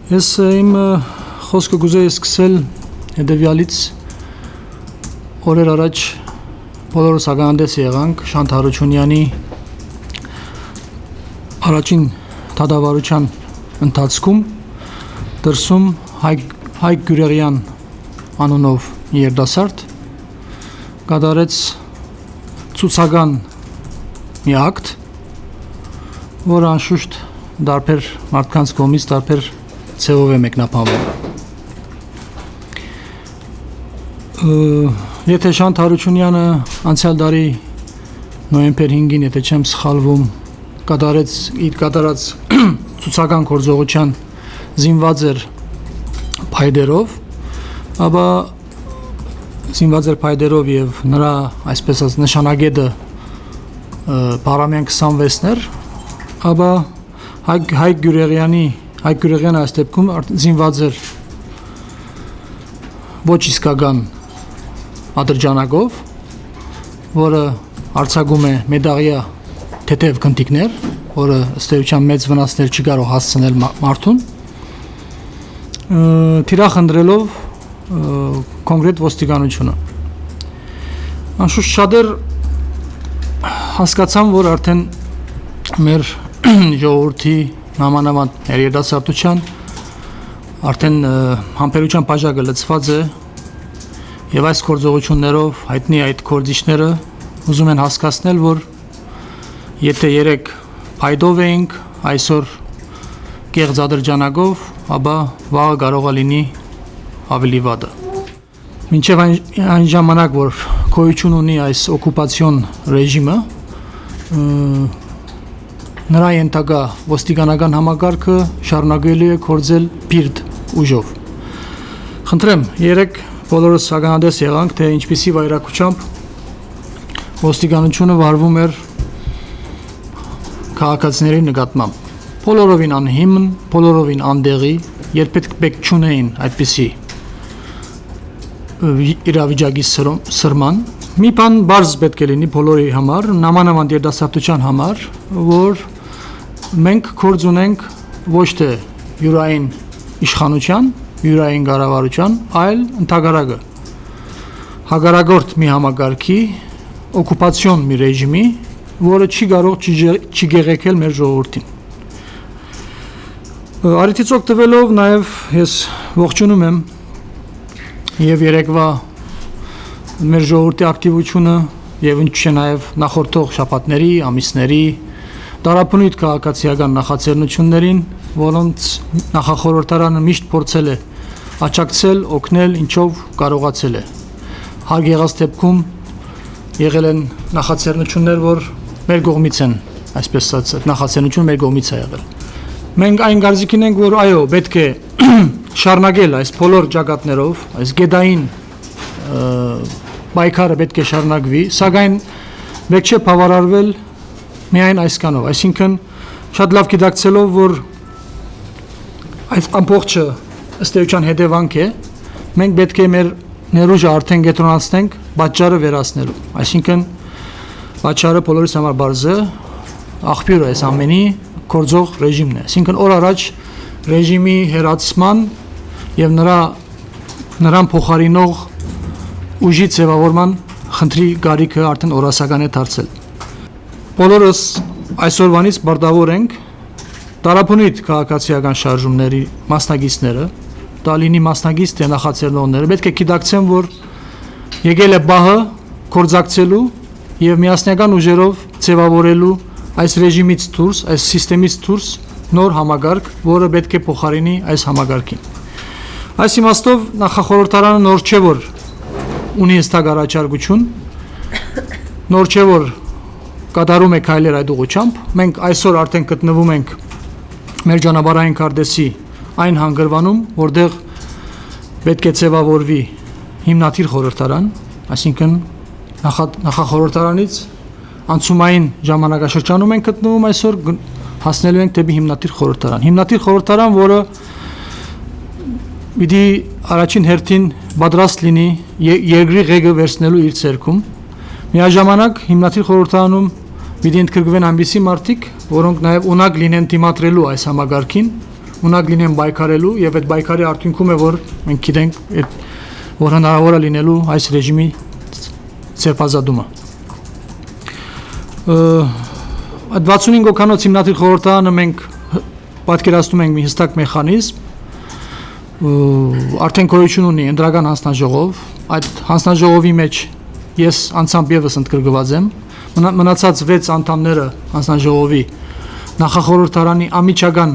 Ես իմ խոսքը կուզեի սկսել հետևյալից օրեր առաջ բոլորս ագանդես եղանք Շանթ Հարությունյանի առաջին դատավարության ընթացքում դրսում Հայկ Գյուրեղյան անունով երիտասարդ կատարեց ցուցական մի ակտ, որը անշուշտ դարբեր մարդկանց կողմից դարբեր ցեղով է մեկնաբանվում։ Եթե Շանթ Հարությունյանը անցյալ տարի նոյեմբեր 5-ին, եթե չեմ սխալվում, կատարած ցուցական գործողության զինված էր փայդերով, ապա զինված էր փայդերով եւ նրա այսպես ասած նշանագետը Պարամյան 26-ն էր, ապա Հայկ Գյուրեղյանը այս դեպքում զինված էր ոչ իսկական ատրճանակով, որը արձակում է մեդաղյա թեթև գնդիկներ, որը ըստ էության մեծ վնասներ չի կարող հասցնել մարդուն, թիրախնդրելով կոնկրետ ոստիկանությունը։ Անշուշտ շատեր հասկացան, որ արդեն մեր ժողովրդի նամանավանդ երիտասարդության արդեն համբերության բաժակը լցված է եւ այս գործողություններով հայտնի այդ գործիչները ուզում են հասկացնել, որ եթե երեք փայդով էինք, այսօր կեղծ ատրճանակով, ապա վաղը կարող է լինի ավելի վատը։ Մինչև այն ժամանակ, որ գոյություն ունի այս օկուպացիոն ռեժիմը, նրա ենթակա ոստիկանական համակարգը շարունակելու է գործել բիրտ ուժով։ Խնդրեմ, երեք բոլորս ագանդես եղանք, թե ինչպիսի վայրակությամբ ոստիկանությունը վարվում էր քաղաքացիների նկատմամբ։ Բոլորովին անհիմն, բոլորովին անդեղի, երբեք չունեին այդպիսի իրավիճակի սրման։ Մի բան բարձ պետք է լինի բոլորի համար, նամանավանդ երիտասարդության համար, որ մենք գործ ունենք ոչ թե յուրային իշխանության, յուրային կառավարության, այլ ընդհակառակը հակառակորդ մի համակարգի, օկուպացիոն մի ռեժիմի, որը չի կարող չգեղեցնել մեր ժողովրդին։ Արիթից օգտվելով նաև ես ողջունում եմ եւ երեկվա մեր ժողովրդի ակտիվությունը եւ ինչ չէ նաեւ նախորդող շաբաթների, ամիսների տարապնույթ քաղաքացիական նախաձեռնություններին, որոնց նախախորհրդարանը միշտ փորձել է աջակցել, օգնել, ինչով կարողացել է։ Հարկ եղած դեպքում եղել են նախաձեռնություններ, որ մեր կողմից են, այսպես ասած, նախաձեռնությունը մեր կողմից է եղել։ Մենք այն կարծիքին ենք, որ այո, պետք է շարունակել այս բոլոր ճակատներով, այս գետային պայքարը պետք է շարունակվի, սակայն պետք չէ բավարարվել միայն այսքանով, այսինքն շատ լավ գիտակցելով, որ այս ամբողջը ըստ էության հետևանք է, մենք պետք է մեր ներուժը արդեն կենտրոնացնենք պատճառը վերացնելու, այսինքն պատճառը բոլորիս համար բարձ է, աղբյուրը այս ամենի գործող ռեժիմն է, այսինքն օր առաջ ռեժիմի հերացման եւ նրան փոխարինող ուժի ձևավորման խնդրի գարիքը արդեն օրասական է դարձել։ Բոլորս այսօրվանից պարտավոր ենք տարապունիտ քաղաքացիական շարժումների մասնագետները, դա լինի մասնագետ թե նախաձեռնողները, պետք է գիտակցեն, որ եկել է պահը կորձակցելու եւ միասնական ուժերով ձևավորելու այս ռեժիմից դուրս, այս համակարգից դուրս նոր համակարգ, որը պետք է փոխարինի այս համակարգին։ Այս իմաստով նախախորհրդարանը նոր չէ, որ ունի հստակ առաջարկություն, նոր չէ, որ կատարում է քայլեր այդ ուղղությամբ։ Մենք այսօր արդեն գտնվում ենք մեր ճանապարհային քարտեզի այն հանգրվանում, որտեղ պետք է ձևավորվի հիմնադիր խորհրդարան, այսինքն նախախորհրդարանից անցումային ժամանակաշրջանում ենք գտնվում այսօր, հասնելու ենք դեպի հիմնադիր խորհրդարան։ Հիմնադիր խորհրդարան, որը պիտի առաջին հերթին պատրաստ լինի երկրի ղեկը վերցնելու իր ցերքում։ Միաժամանակ հիմնադիր խորհրդարանում պիտի ընդգրկվեն այնպիսի մարդիկ, որոնք նաև ունակ լինեն դիմադրելու այս համակարգին, ունակ լինեն բայկարելու եւ այդ բայկարի արդյունքում է որ մենք գիտենք որ հնարավոր է լինելու այս ռեժիմի ցերպազատումը այդ 65 օքանոց հիմնադիր խորհրդարանը մենք պատկերացնում ենք մի հստակ մեխանիզմ արդեն գոյություն ունի ընդրական հանձնաժողով այդ հանձնաժողովի մեջ ես անցամբ եւս ընդգրկված եմ մնացած 6 անդամները հանձնաժողովի նախախորհրդարանի ամիջական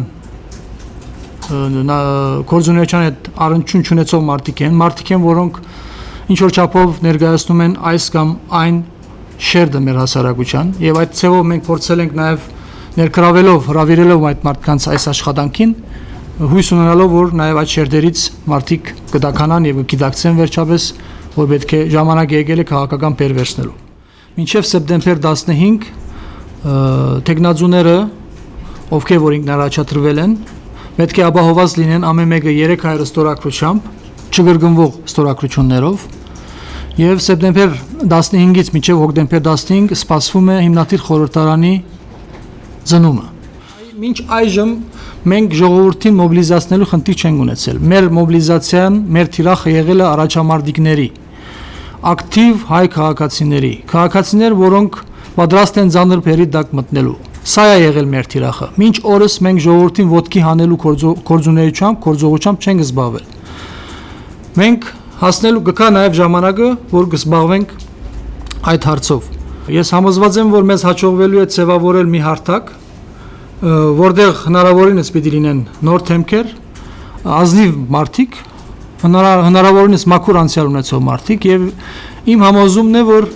կորձունեության հետ առնչություն չունեցող մարդիկ են որոնք ինչ որ չափով ներկայացնում են այս կամ այն շերտը մեր հասարակության եւ այդ ցեվով մենք փորձել ենք նաեւ ներկրավելով հրավիրելով այդ մարդկանց այս աշխատանքին հույս ունենալով որ նաև այդ շերտերից մարդիկ կդականան եւ կգիտակցեն վերջապես որ պետք է ժամանակ եկել է քաղաքական պերվերսնելու մինչև սեպտեմբեր 15 տեխնազուները ովքեր որ ինքնարաչատրվել են պետք է ապահովված լինեն ամեն մեկը 300 ստորագրությամբ չգրգնվող ստորագրություններով եւ սեպտեմբեր 15-ից մինչև հոկտեմբեր 15 սպասվում է հիմնադիր խորհրդարանի ծնումը մինչ այժմ մենք ժողովրդին մոբիլիզացնելու խնդիր չենք ունեցել։ Մեր մոբիլիզացիան, մեր թիրախը եղել է առաջամարտիկների, ակտիվ հայ քաղաքացիներ, որոնք պատրաստ են ծանր բերի տակ մտնելու։ Սա է եղել մեր թիրախը։ Մինչ օրս մենք ժողովրդին ոտքի հանելու գործողությամբ չենք զբաղվել։ Մենք հասնելու կգա նաև ժամանակը, որ կզբաղվենք այդ հարցով։ Ես համոզված եմ, որ մեզ հաջողվելու է ձևավորել մի հարթակ, որտեղ հնարավորինս պիտի լինեն նոր թեմքեր, ազնիվ մարդիկ, հնարավորինս մաքուր անցյալ ունեցող մարդիկ եւ իմ համոզումն է, որ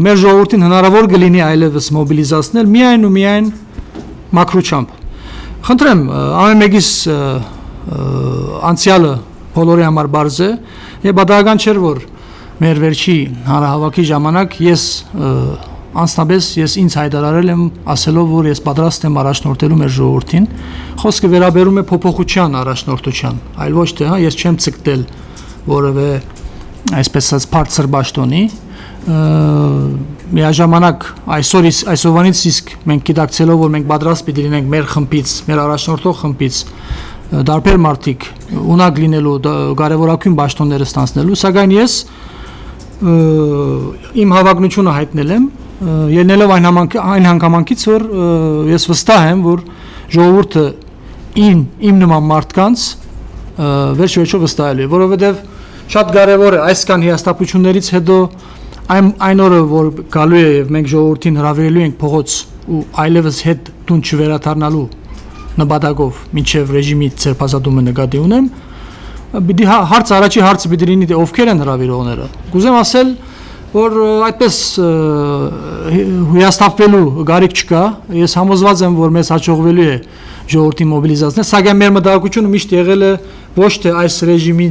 մեր ժողովրդին հնարավոր կլինի այլևս մոբիլիզացնել միայն մաքրությամբ։ Խնդրեմ, ամեն մեկիս անցյալը բոլորի համար բարձ է եւ բադական չէր, որ մեր վերջի հանրահավաքի ժամանակ ես ինձ հայտարարել եմ ասելով, որ ես պատրաստ եմ առաջնորդելու մեր ժողովրդին, խոսքը վերաբերում է փոփոխության առաջնորդության, այլ ոչ թե, ես չեմ ցկտել որևէ այսպես ասած բարձր պաշտոնի, միաժամանակ այսօրվանից իսկ մենք գիտակցելով, որ մենք պատրաստ պիտի լինենք մեր խմբից, մեր առաջնորդող խմբից դարբեր մարդիկ ունակ լինելու կարևորագույն պաշտոնները ստանձնելու, սակայն ես իմ հավակնությունը հայտնել եմ ելնելով այն հանգամանքից, որ ես վստահ եմ, որ ժողովուրդը իմ նման մարդկանց վերջ-վերջով վստահելու է, որովհետև շատ կարևոր է այսքան հիասթափություններից հետո այն օրը, որ գալու է եւ մենք ժողովրդին հրավիրելու ենք փողոց ու այլևս հետ տուն չվերադառնալու նպատակով մինչև ռեժիմի ցերպազատումը նկատի ունեմ, պիտի առաջի հարցը պիտի լինի թե ովքեր են հրավիրողները։ Կուզեմ ասել, որ այդպես հույաստապվելու գարիք չկա, ես համոզված եմ, որ մեզ հաջողվելու է ժողովրդի մոբիլիզացնել, սակայն մեր մտահոգությունը միշտ եղել է ոչ թե այս ռեժիմի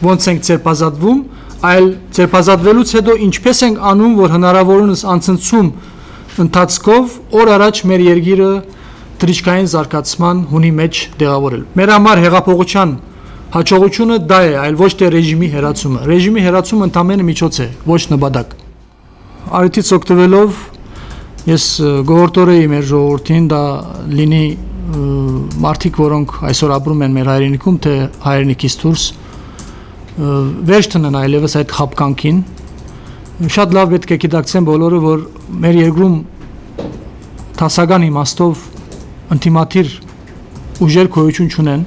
ոնց ենք ցերպազատվում, այլ ցերպազատվելուց հետո ինչպես ենք անում, որ հնարավորինս անցնցում ընթացքով օր առաջ մեր երկիրը թրիչքային զարգացման հունի մեջ տեղավորել։ Մեր համար հեղափոխության հաջողությունը դա է, այլ ոչ թե ռեժիմի հերացումը։ Ռեժիմի հերացումը ընդամենը միջոց է, ոչ նպատակ։ Արիթից օգտվելով ես գողորտորեի մեր ժողովրդին դա լինի մարդիկ, որոնք այսօր ապրում են մեր հայրենիքում, թե հայրենիքից դուրս վերջ տնեն այլևս այդ խաբկանքին։ Շատ լավ պետք է գիտակցեն բոլորը, որ մեր երկրում դասական իմաստով ինտիմատիր ուժեր գոյություն չունեն։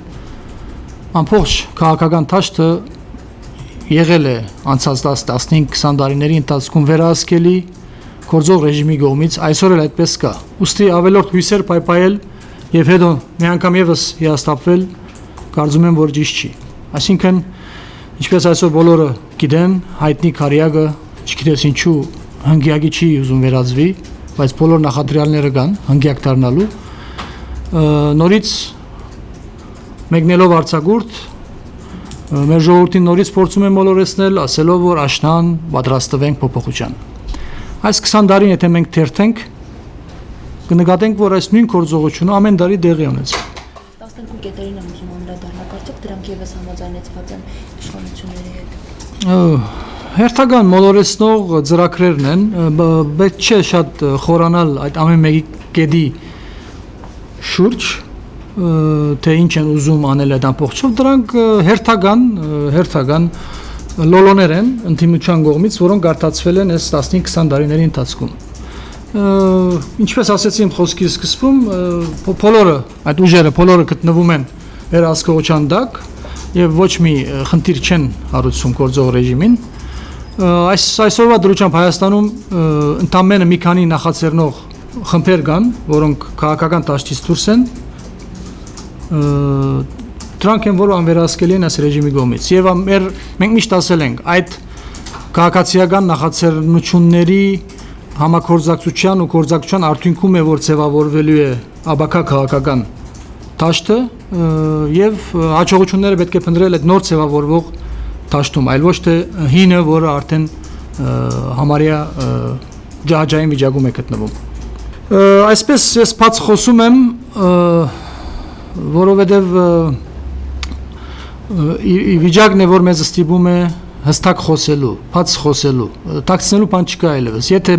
Ամբողջ քաղաքական դաշտը եղել է անցած 10-15-20 տարիների ընթացքում վերահսկելի գործող ռեժիմի կողմից, այսօր էլ այդպես կա։ Ուստի ավելորդ հույսեր պայպայել եւ հետո մի անգամ եւս հիասթափվել, կարծում եմ, որ ճիշտ չի։ Այսինքն, ինչպես այսօր բոլորը գիտեն, հայտնի Քարիակը, չգիտես ինչու հնգյակի չի ուզում վերածվի, բայց բոլոր նախադրյալները կան հնգյակ դառնալու։ Նորից մեկնելով արձակուրդ մեր ժողովրդին նորից փորձում են մոլորեցնել, ասելով, որ աշնան պատրաստվենք փոփոխության։ Այս 20 տարին եթե մենք թերթենք, կնկատենք, որ այս նույն գործողությունը ամեն տարի տեղի ունեցել։ 12 կետերին եմ ուզում անդրադառնալ, կարծեք դրանք եւս համաձայնեցված են իշխանությունների հետ։ Հերթական մոլորեցնող ծրագրերն են, պետք չէ շատ խորանալ այդ ամեն մեկի կետի շուրջ, թե ինչ են ուզում անել այդ ամբողջով, դրանք հերթական լոլոներ են ընդդիմության կողմից, որոնք արտացվել են այս 15-20 տարիների ընթացքում։ Ինչպես ասեցի իմ խոսքի սկզբում, այդ ուժերը բոլորը գտնվում են վերահսկողության տակ եւ ոչ մի խնդիր չեն հարուցում գործող ռեժիմին։ Այսօրվա դրությամբ Հայաստանում ընդամենը մի քանի նախաձեռնող խմբեր կան, որոնք քաղաքական դաշտից դուրս են, դրանք են, որ անվերահսկելի են այս ռեժիմի կողմից։ Եվ մենք միշտ ասել ենք, այդ քաղաքացիական նախաձեռնությունների համագործակցության ու գործակցության արդյունքում է, որ ձևավորվելու է աբակա քաղաքական դաշտը եւ հաջողությունները պետք է փնտրել այդ նոր ձևավորվող դաշտում, այլ ոչ թե հինը, որը արդեն համարյա ջահաջային վիճակում է գտնվում։ Այսպես ես բաց խոսում եմ, որովհետեւ վիճակն է, որ մեզ ստիպում է հստակ խոսելու, բաց խոսելու, տաքսնելու բան չկա այլևս։ Եթե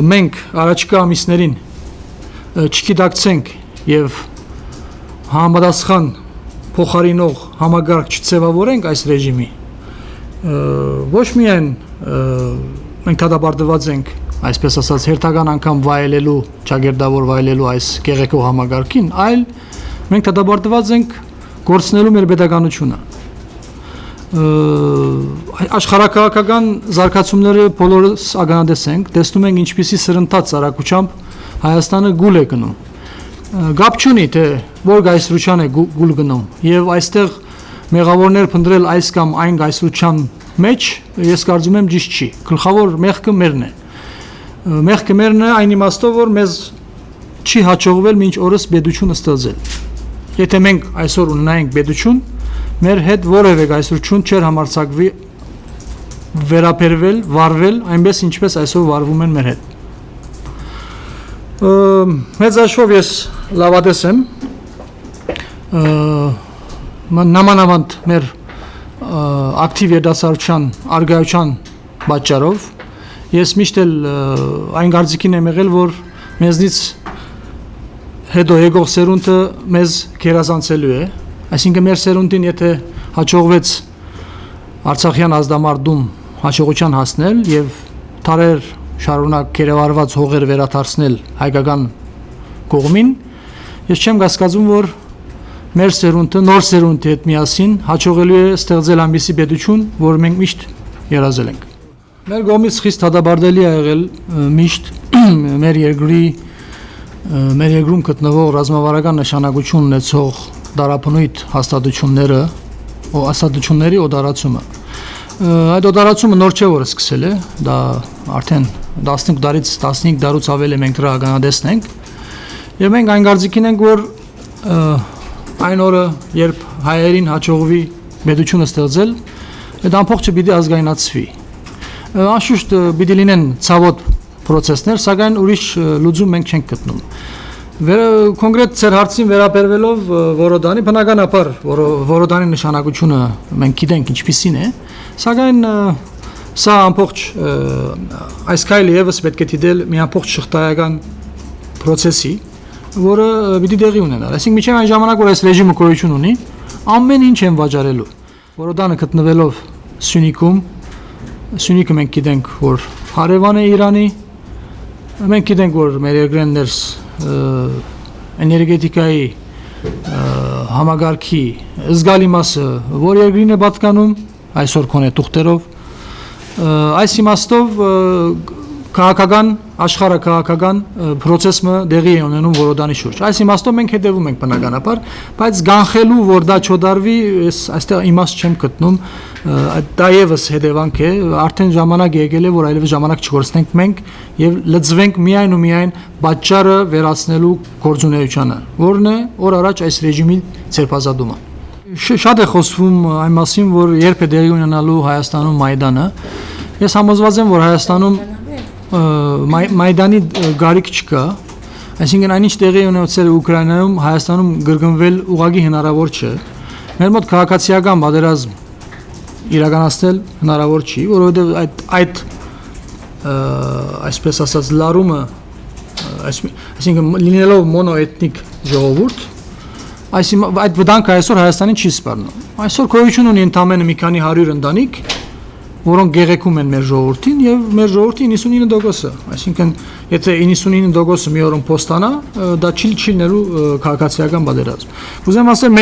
մենք առաջիկա ամիսներին չգիտակցենք եւ համապատասխան փոխարինող համագարկ չձևավորենք այս ռեժիմի, ոչ միայն մենք դատապարտված ենք, այսպես ասած, հերթական անգամ վայելելու, ճագերտավոր վայելելու այս գեղեցկող համագարկին, այլ մենք դատապարտված ենք գործնելու մեր պետականությունը։ Աշխարհակաղակական զարգացումները բոլորս ականատես ենք, տեսնում ենք ինչպիսի սրընթաց արագությամբ Հայաստանը գուլ է գնում։ Գապ չունի թե որ գայսրության է գուլ գնում, եւ այստեղ մեղավորներ փնտրել այս կամ այն գայսրության մեջ, ես կարծում եմ ճիշտ չի։ Գլխավոր մեղքը մերն է։ Մեղքը մերն է այն իմաստով, որ մեզ չի հաջողվել մինչ օրս պետություն ստեղծել։ Եթե մենք այսօր ունենայինք պետություն, մեր հետ որևէ գայսրություն չէր համարձակվի վերապերվել, վարվել, այնպես ինչպես այսօր վարվում են մեր հետ։ Մեծ հաշվով ես լավատես եմ, նամանավանդ մեր ակտիվ երդասարության արգայության պատճառով, ես միշտ էլ այն կարծիքին եմ եղել, որ մեզնից հետո եկող սերունդը մեզ գերազանցելու է, այսինքն մեր սերունդին եթե հաջողվեց Արցախյան ազդամարտում հաջողության հասնել եւ տարեր շարունակ կերևարված հողեր վերադարձնել հայկական կողմին, ես չեմ կասկածում, որ մեր սերունդը նոր սերունդի հետ միասին հաջողելու է ստեղծել այնպիսի պետություն, որ մենք միշտ երազել ենք։ Մեր կողմից խիստ դատապարտելի է եղել միշտ մեր երկրում գտնվող ռազմավարական նշանակություն ունեցող դարաբնույթ հաստատությունների օտարացումը։ Այդ օտարացումը նոր չէ, որ սկսել է, դա արդեն 15 տարուց ավել է մենք դրա ականատեսն ենք, եւ մենք այն կարծիքին ենք, որ այն օրը, երբ հայերին հաջողվի պետությունը ստեղծել, այդ ամբողջը պիտի ազգայնացվի։ Անշուշտ պիտի լինեն ցավոտ procesներ, սակայն ուրիշ լուծում մենք չենք գտնում։ Կոնկրետ ծեր հարցին վերաբերվելով Որոդանի, բնականաբար Որոդանի նշանակությունը մենք գիտենք ինչպիսին է, սակայն սա ամբողջ այս քայլը եւս պետք է դիտել մի ամբողջ շղթայական process-ի, որը պիտի տեղի ունենա։ Այսինքն միջև այն ժամանակ, որ այս ռեժիմը գոյություն ունի, ամեն ինչ են վաճառելու։ Որոդանը գտնվելով Սյունիքում, Սյունիքը մենք գիտենք, որ հարևան է Իրանի, մենք գիտենք, որ մեր երկրեն ներս էներգետիկայի համագարքի զգալի մասը որ երկրին է պատկանում, այսօր կոնե թուղթերով, այս իմաստով աշխարհակաղակական process-ը դեղի է ունենում Որոդանի շուրջ։ Այս իմաստով մենք հետևում ենք բնականաբար, բայց գանխելու, որ դա չոդարվի, այստեղ իմաստ չեմ գտնում, դա եւս հետևանք է, արդեն ժամանակ եկել է, որ այլևս ժամանակ չկորցնենք մենք եւ լծվենք միայն ու միայն պատճառը վերացնելու գործունեությանը, որն է օր առաջ այս ռեժիմի ցերպազատումը։ Շատ է խոսվում այն մասին, որ երբ է դեղի ունենալու Հայաստանում Մայդանը, ես համոզված եմ, որ Հայաստանում Մայդանի գարիք չկա, այսինքն այնինչ տեղի ունեցել Ուկրաինայում, Հայաստանում գրգնվել ուղղակի հնարավոր չէ։ Մեր մոտ քաղաքացիական պատերազմ իրականացնել հնարավոր չի, որովհետև այդ այսպես ասած լարումը, այսինքն լինելով մոնոէթնիկ ժողովուրդ, այդ վտանգը այսօր Հայաստանին չի սպառնում։ Այսօր գոյություն ունի ընդամենը մի քանի 100 ընտանիք, որոնք գեղեցկում են մեր ժողովրդին եւ մեր ժողովրդի 99%-ը, այսինքն եթե 99%-ը մի օրում փոստանա, դա չի լինելու քաղաքացիական բادرազմ։ Ուզեմ ասել,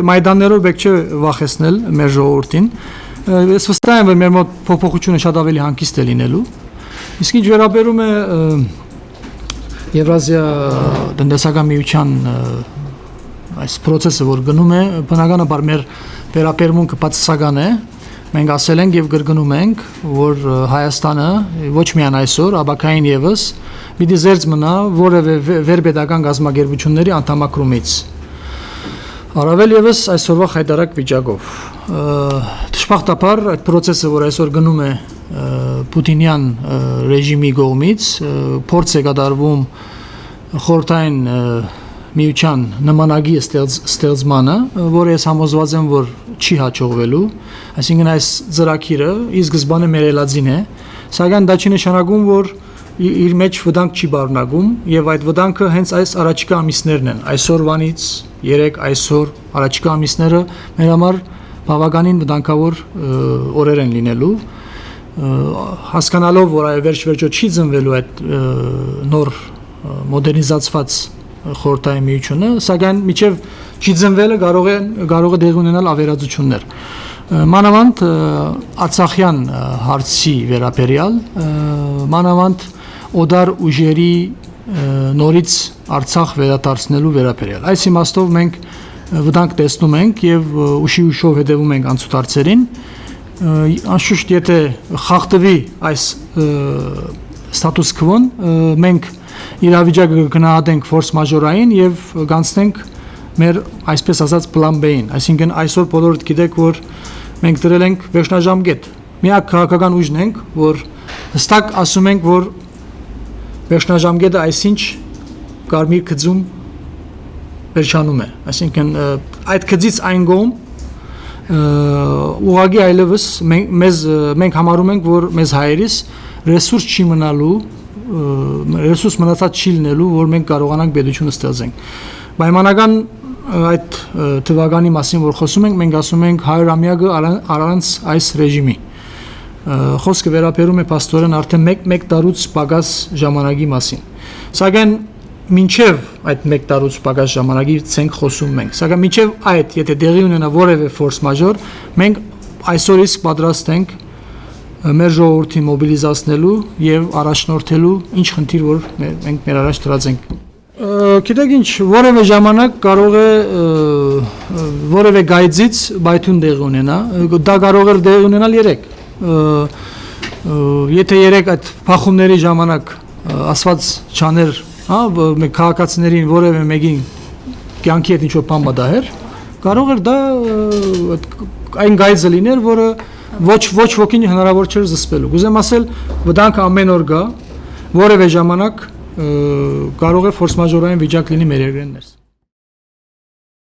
մայդաններով բեք չէ վախեցնել մեր ժողովրդին։ Ես վստահ եմ, որ մեր մոտ փոփոխությունը շատ ավելի հանգիստ է լինելու։ Իսկ ինչ վերաբերում է Եվրազիա տնտեսական միության այս process-ը, որ գնում է, բնականաբար մեր վերաբերմունքը բացասական է։ Մենք ասել ենք եւ գրգնում ենք, որ Հայաստանը ոչ միայն այսօր, ապակային եւս պիտի զերծ մնա որևէ վերպետական գազམ་ագերբությունների անդամակրումից։ Առավել եւս այսօրվա հայտարարակ վիճակով։ Դժբախտաբար այդ process-ը, որ այսօր գնում է Պուտինյան ռեժիմի կողմից, փորձ է կատարվում խորհրդային միության նմանագի ստեղծմանը, որը ես համոզված եմ, որ չի հաջողվելու, այսինքն այս ծրագիրը ի սկզբանե մերելածին է, սակայն դա չի նշանակում, որ իր մեջ վտանգ չի բառնագում եւ այդ վտանգը հենց այս առաջիկա ամիսներն են, այսօրվանից 3 այսօր առաջիկա ամիսները մեր համար բավականին վտանգավոր օրեր են լինելու, հասկանալով, որ այ վերջ-վերջո չի ծնվելու այդ նոր մոդեռնիզացված խորհրդային միությունը, սակայն միջև չի ծնվելը կարող է դեղի ունենալ ավերածություններ։ Մանավանդ Արցախյան հարցի վերաբերյալ, մանավանդ օդար ուժերի նորից Արցախ վերադարձնելու վերաբերյալ։ Այս իմաստով մենք վտանգ տեսնում ենք եւ ուշով հետևում ենք անցուդարձերին։ Անշուշտ եթե խախտվի այս ստատուս քվոն, մենք իրավիճակը կգնահատենք ֆորս մաժորային եւ կանցնենք մեր այսպես ասած պլան B-ին, այսինքն այսօր բոլորդ գիտեք, որ մենք դրել ենք վերջնաժամկետ։ Միակ քաղաքական ուժն ենք, որ հստակ ասում ենք, որ վերջնաժամկետը այսինչ կարմիր գծում վերջանում է, այսինքն այդ գծից այն կողմ ուղղակի այլևս մենք համարում ենք, որ մեզ հայերիս ռեսուրս չի մնալու, ռեսուրս մնացած չի լինելու, որ մենք կարողանանք պետություն ստեղծենք։ Պայմանական այդ թվականի մասին, որ խոսում ենք, մենք ասում ենք 100-ամյակը առանց այս ռեժիմի։ Խոսքը վերաբերում է փաստորեն արդեն 1 տարուց պակաս ժամանակի մասին։ Սակայն մինչև այդ 1 տարուց պակաս ժամանակից ենք խոսում մենք։ Սակայն մինչև այդ, եթե դեղի ունենա որևէ ֆորս մաժոր, մենք այսօր իսկ պատրաստ ենք մեր ժողովրդին մոբիլիզացնելու եւ առաջնորդելու ինչ խնդիր, որ մենք մեր առաջ դրած ենք։ Գիտեք ինչ, որևէ ժամանակ կարող է որևէ գայծից բայթուն տեղի ունենա, դա կարող է տեղի ունենալ 3։ Եթե 3 այդ փախումների ժամանակ ասված չաներ, հա, մենք քաղաքացիներին որևէ մեկին կյանքի հետ ինչ-որ բան պատահեր, կարող էր դա այն գայծը լիներ, որը ոչ ոքին հնարավոր չէր զսպելու։ Կուզեմ ասել, վտանգը ամեն օր կա, որևէ ժամանակ կարող է ֆորս մաժորային վիճակ լինի մեր երկրի ներս։